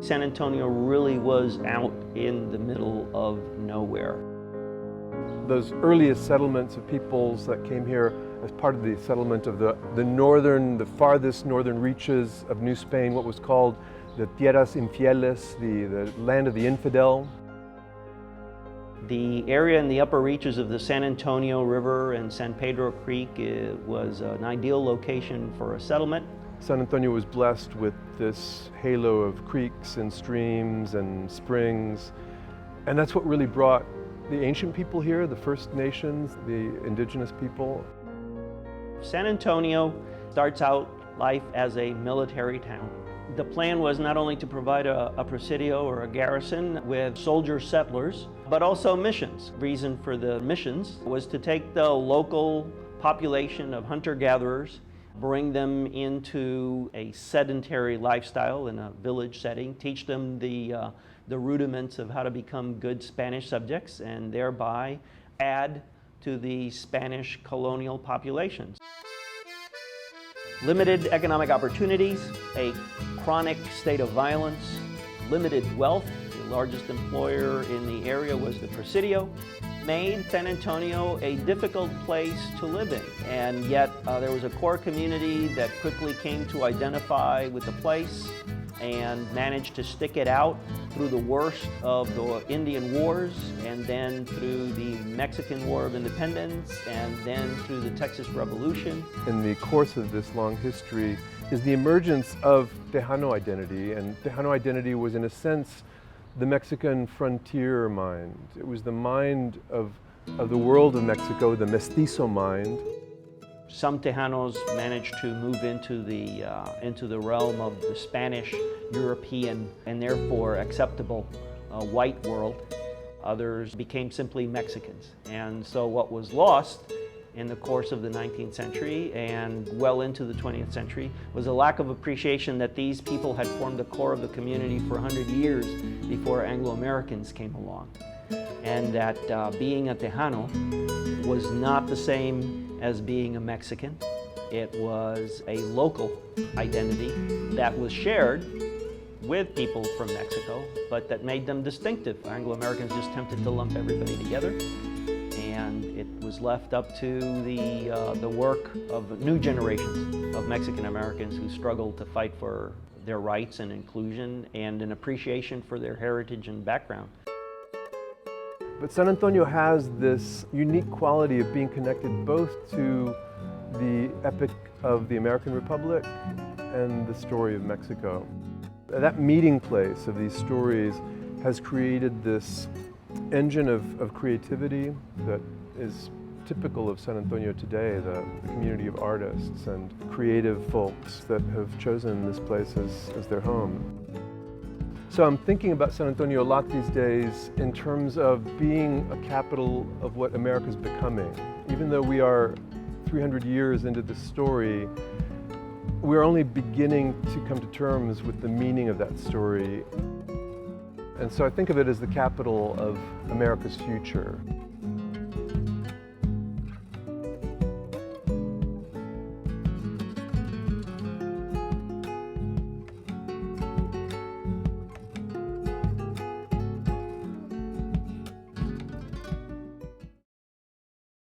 San Antonio really was out in the middle of nowhere. Those earliest settlements of peoples that came here as part of the settlement of the farthest northern reaches of New Spain, what was called the Tierras Infieles, the land of the infidel. The area in the upper reaches of the San Antonio River and San Pedro Creek was an ideal location for a settlement. San Antonio was blessed with this halo of creeks and streams and springs, and that's what really brought the ancient people here, the First Nations, the indigenous people. San Antonio starts out life as a military town. The plan was not only to provide a presidio or a garrison with soldier settlers, but also missions. The reason for the missions was to take the local population of hunter-gatherers, bring them into a sedentary lifestyle in a village setting, teach them the rudiments of how to become good Spanish subjects, and thereby add to the Spanish colonial populations. Limited economic opportunities, a chronic state of violence, limited wealth. The largest employer in the area was the presidio, made San Antonio a difficult place to live in. And yet there was a core community that quickly came to identify with the place and managed to stick it out through the worst of the Indian Wars, and then through the Mexican War of Independence, and then through the Texas Revolution. In the course of this long history is the emergence of Tejano identity, and Tejano identity was in a sense the Mexican frontier mind. It was the mind of the world of Mexico, the mestizo mind. Some Tejanos managed to move into the realm of the Spanish, European, and therefore acceptable white world. Others became simply Mexicans. And so what was lost in the course of the 19th century and well into the 20th century was a lack of appreciation that these people had formed the core of the community for 100 years before Anglo-Americans came along. And that being a Tejano was not the same as being a Mexican. It was a local identity that was shared with people from Mexico, but that made them distinctive. Anglo-Americans just tempted to lump everybody together, and it was left up to the work of new generations of Mexican Americans who struggled to fight for their rights and inclusion and an appreciation for their heritage and background. But San Antonio has this unique quality of being connected both to the epic of the American Republic and the story of Mexico. That meeting place of these stories has created this engine of creativity that is typical of San Antonio today, the community of artists and creative folks that have chosen this place as their home. So I'm thinking about San Antonio a lot these days in terms of being a capital of what America's becoming. Even though we are 300 years into this story, we're only beginning to come to terms with the meaning of that story. And so I think of it as the capital of America's future.